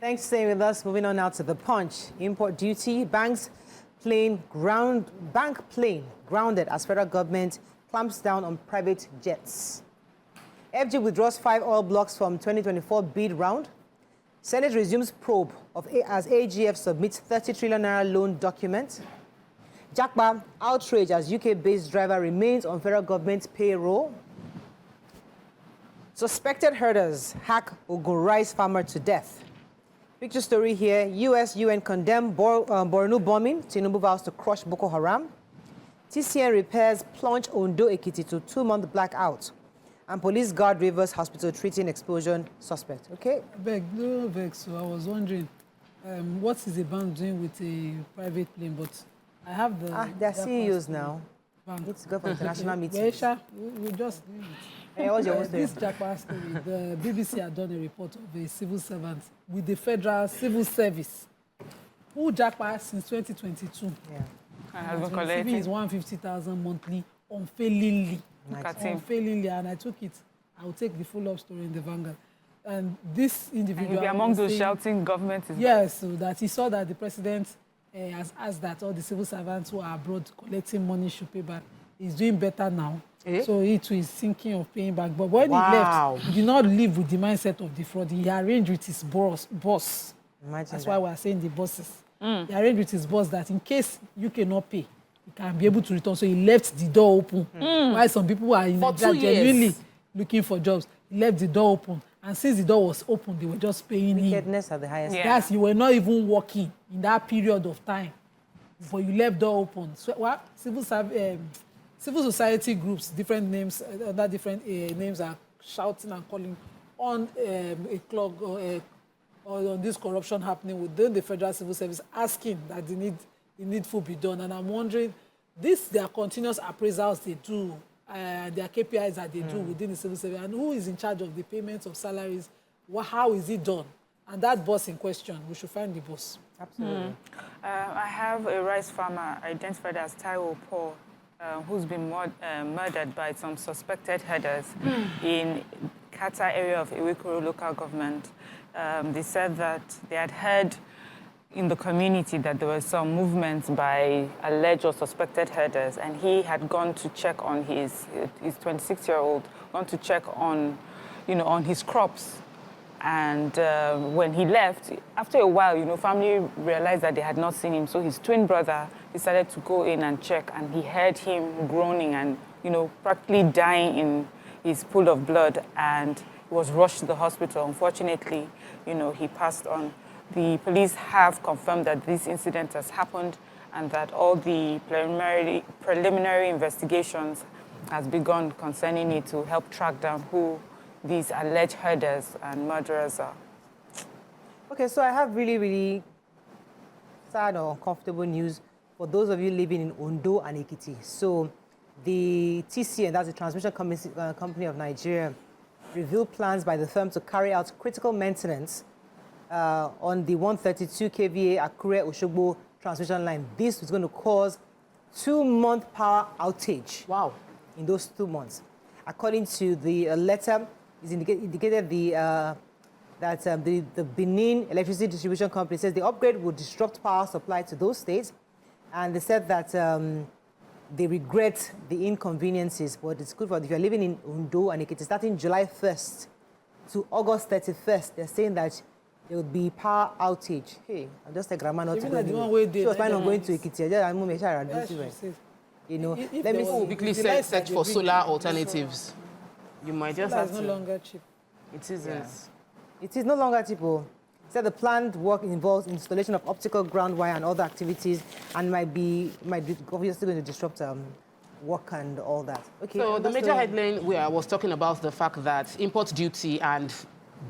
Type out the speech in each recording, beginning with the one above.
Thanks for staying with us. Moving on now to the Punch. Import duty, bank plane grounded as federal government clamps down on private jets. FG withdraws 5 oil blocks from 2024 bid round. Senate resumes probe as AGF submits 30 trillion naira loan document. Japa, outrage as UK-based driver remains on federal government payroll. Suspected herders hack Ogun rice farmer to death. Picture story here. UN condemn Borno bombing. Tinubu vows to crush Boko Haram. TCN repairs plunge Ondo Ekiti to 2-month blackout. And police guard Rivers Hospital treating explosion suspect. Okay? No vex. So I was wondering, what is the bank doing with a private plane? But I have the... they're CEOs now. Bank. Need to go for international meetings. We just do it. Hey, what's your this Japa story, the BBC had done a report of a civil servant with the Federal Civil Service, who Japa since 2022. Yeah. And is 150,000 monthly unfailingly. Unfailingly, and I took it. I will take the full-up story in the Vanguard. And this individual... And he'll be among those shouting government is... Yes, so that he saw that the president has asked that all the civil servants who are abroad collecting money should pay back. He's doing better now. So he too is thinking of paying back. But when he left, he did not live with the mindset of the fraud. He arranged with his boss. Imagine That's why we are saying the bosses. He arranged with his boss that in case you cannot pay, he can be able to return. So he left the door open. While some people are in Nigeria genuinely looking for jobs, he left the door open. And since the door was open, they were just paying him. Wickedness at the highest. That's, you were not even working in that period of time. But you left door open. So what? Civil society groups, different names, other different names are shouting and calling on a clock or on this corruption happening within the Federal Civil Service, asking that the needful be done. And I'm wondering, their continuous appraisals they do, their KPIs that they do within the civil service, and who is in charge of the payments of salaries, how is it done? And that boss in question, we should find the boss. Absolutely. I have a rice farmer identified as Taiwo Paul, who's been murdered by some suspected herders in Kata area of Iwikoro local government. They said that they had heard in the community that there were some movements by alleged or suspected herders, and he had gone to check on his 26-year-old, gone to check on, on his crops. And when he left, after a while, family realized that they had not seen him. So his twin brother decided to go in and check, and he heard him groaning and, practically dying in his pool of blood, and he was rushed to the hospital. Unfortunately, he passed on. The police have confirmed that this incident has happened and that all the preliminary investigations has begun concerning it to help track down who these alleged herders and murderers are. Okay, so I have really, really sad or uncomfortable news for those of you living in Ondo and Ekiti. So the TCN, that's the Transmission Company of Nigeria, revealed plans by the firm to carry out critical maintenance on the 132 kVA Akure-Oshogbo transmission line. This is going to cause 2-month power outage. Wow. In those 2 months. According to the letter, it indicated that the Benin Electricity Distribution Company says the upgrade would disrupt power supply to those states. And they said that they regret the inconveniences, but it's good for if you're living in Ondo and Ekiti, starting July 1st to August 31st, they're saying that there would be power outage. Hey, I'm just a grandma not to go anywhere. She was planning on going to Ekiti. I'm going to make sure I do it. Let me quickly search for solar alternatives. You might just have to... It's no longer cheap. It isn't. Yeah. It is no longer cheap. Said the planned work involves installation of optical ground wire and other activities, and might be obviously going to disrupt work and all that. Okay. So the major headline where I was talking about the fact that import duty and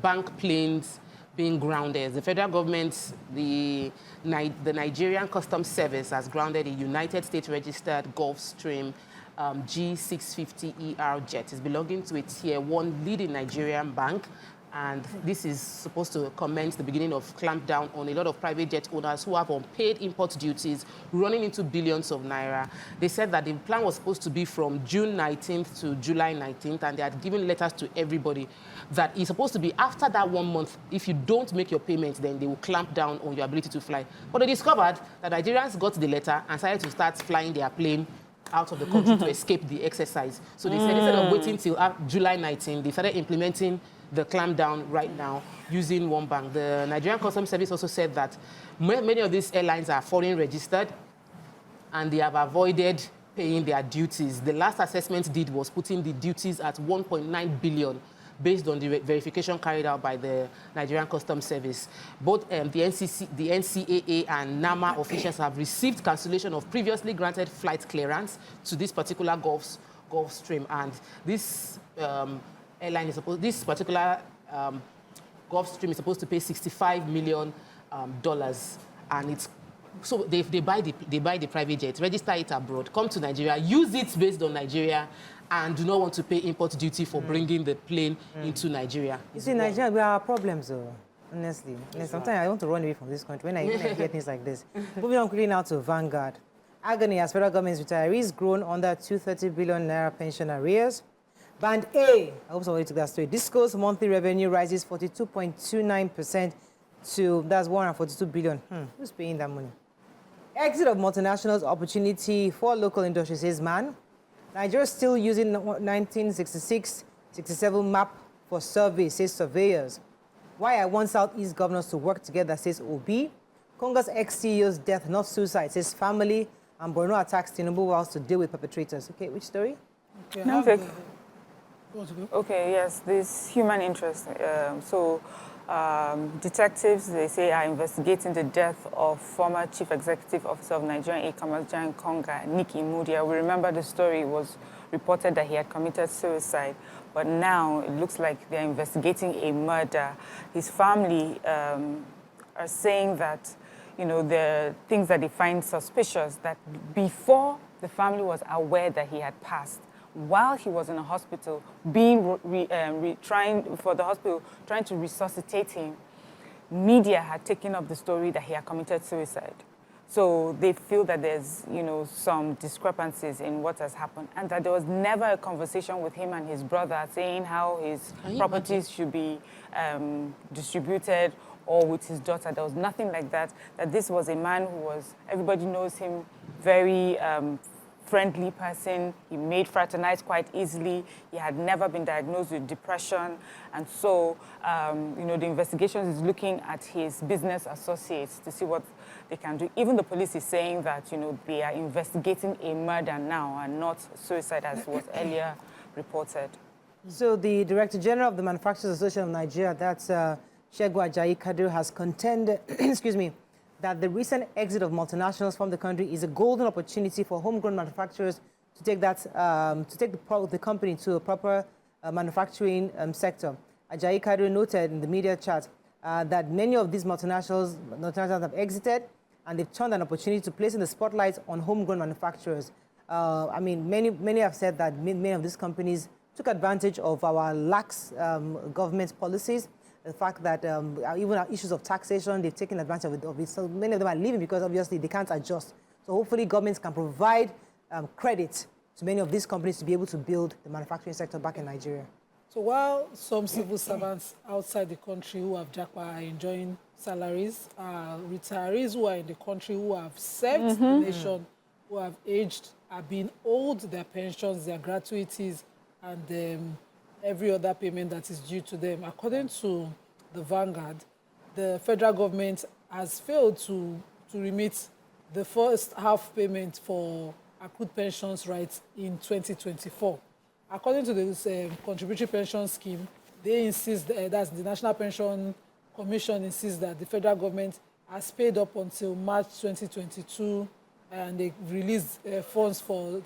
bank planes being grounded. The federal government, the Nigerian Customs Service has grounded a United States registered Gulfstream G650ER jet. It's belonging to a Tier 1 leading Nigerian bank, And this is supposed to commence the beginning of clampdown on a lot of private jet owners who have unpaid import duties running into billions of naira. They said that the plan was supposed to be from June 19th to July 19th, and they had given letters to everybody that it's supposed to be after that 1 month. If you don't make your payments, then they will clamp down on your ability to fly. But they discovered that Nigerians got the letter and started to start flying their plane out of the country to escape the exercise. So they said instead of waiting till July 19, they started implementing the clampdown right now using one bank. The Nigerian Customs Service also said that many of these airlines are foreign registered and they have avoided paying their duties. The last assessment did was putting the duties at 1.9 billion based on the verification carried out by the Nigerian Customs Service. Both the NCAA and NAMA officials have received cancellation of previously granted flight clearance to this particular Gulf Stream. And this airline is supposed, this particular Gulf Stream is supposed to pay $65 million, and it's so they buy the private jet, register it abroad, come to Nigeria, use it based on Nigeria, and do not want to pay import duty for bringing the plane into Nigeria. You see, Nigeria, we have problems, though. Honestly. Sometimes I want to run away from this country when I hear things like this. Moving on quickly now to Vanguard. Agony as federal government's retirees grown under 230 billion naira pension arrears. Band A, I hope somebody took that story. Disco's monthly revenue rises 42.29% to, that's 142 billion. Who's paying that money? Exit of multinationals opportunity for local industry, says Man. Nigeria still using 1966-67 map for survey, says surveyors. Why I want Southeast governors to work together, says Obi. Congo's ex-CEO's death, not suicide, says family. And Borno attacks Tinubu vows to deal with perpetrators. Okay, which story? Okay, yes, this human interest. Detectives, they say, are investigating the death of former Chief Executive Officer of Nigerian e-commerce giant Konga, Nick Imudia. We remember the story. It was reported that he had committed suicide, but now it looks like they're investigating a murder. His family are saying that, you know, the things that they find suspicious, that before the family was aware that he had passed, while he was in a hospital, trying to resuscitate him, media had taken up the story that he had committed suicide. So they feel that there's, you know, some discrepancies in what has happened, and that there was never a conversation with him and his brother saying how his properties should be distributed, or with his daughter. There was nothing like that. That this was a man who was, everybody knows him, very friendly person. He made fraternize quite easily. He had never been diagnosed with depression. And so, you know, the investigation is looking at his business associates to see what they can do. Even the police is saying that, you know, they are investigating a murder now and not suicide as was earlier reported. So the Director General of the Manufacturers Association of Nigeria, that's Shegu Ajayi Kadir, has contended, excuse me, that the recent exit of multinationals from the country is a golden opportunity for homegrown manufacturers to take that, the company to a proper manufacturing sector. Ajayi Kadir noted in the media chat that many of these multinationals have exited, and they've turned an opportunity to place in the spotlight on homegrown manufacturers. I mean, many have said that many of these companies took advantage of our lax government policies. The fact that even our issues of taxation, they've taken advantage of it. So many of them are leaving because obviously they can't adjust. So hopefully governments can provide credit to many of these companies to be able to build the manufacturing sector back in Nigeria. So while some civil servants outside the country who have Japa are enjoying salaries, retirees who are in the country who have served the nation, who have aged, are being owed their pensions, their gratuities, and every other payment that is due to them. According to the Vanguard, the federal government has failed to remit the first half payment for accrued pensions rights in 2024. According to the contributory pension scheme, they insist, that's the National Pension Commission insists that the federal government has paid up until March 2022, and they released funds for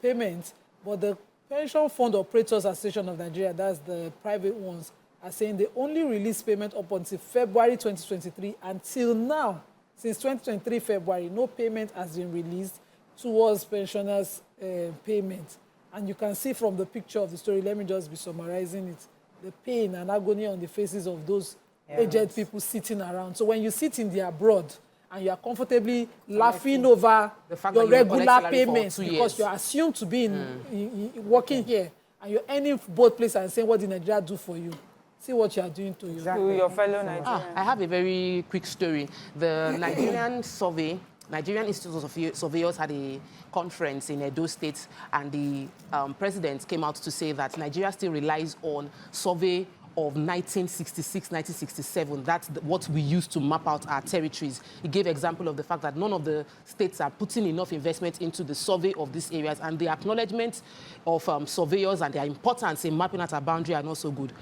payment. But the Pension Fund Operators Association of Nigeria, that's the private ones, are saying they only released payment up until February 2023. Until now, since 2023 February, no payment has been released towards pensioners' payment. And you can see from the picture of the story, let me just be summarizing it. the pain and agony on the faces of those aged people sitting around. So when you sit in the abroad and you are comfortably laughing over The fact your that you collect regular salary for payments 2 because years. you are assumed to be working here, and you're earning both places and saying, what did Nigeria do for you? See what you are doing to you. To your fellow Nigerians. I have a very quick story. The Nigerian Institute of Surveyors had a conference in Edo State, and the president came out to say that Nigeria still relies on survey of 1966, 1967. That's what we used to map out our territories. He gave example of the fact that none of the states are putting enough investment into the survey of these areas, and the acknowledgement of surveyors and their importance in mapping out our boundary are not so good.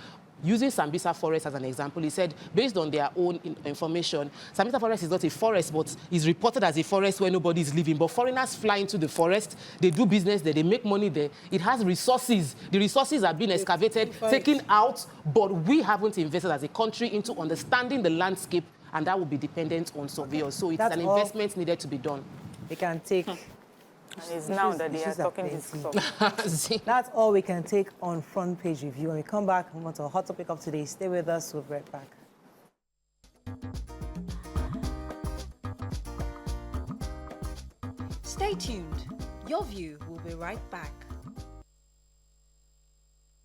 Using Sambisa Forest as an example, he said, based on their own information, Sambisa Forest is not a forest, but is reported as a forest where nobody is living. But foreigners fly into the forest, they do business there, they make money there. It has resources. The resources are being excavated, taken out, but we haven't invested as a country into understanding the landscape, and that will be dependent on surveyors. So it's an investment needed to be done. They can take... And it's now that they are talking this stuff. That's all we can take on Front Page Review. When we come back, we want to hot topic of today. Stay with us. We'll be right back. Stay tuned. Your View will be right back.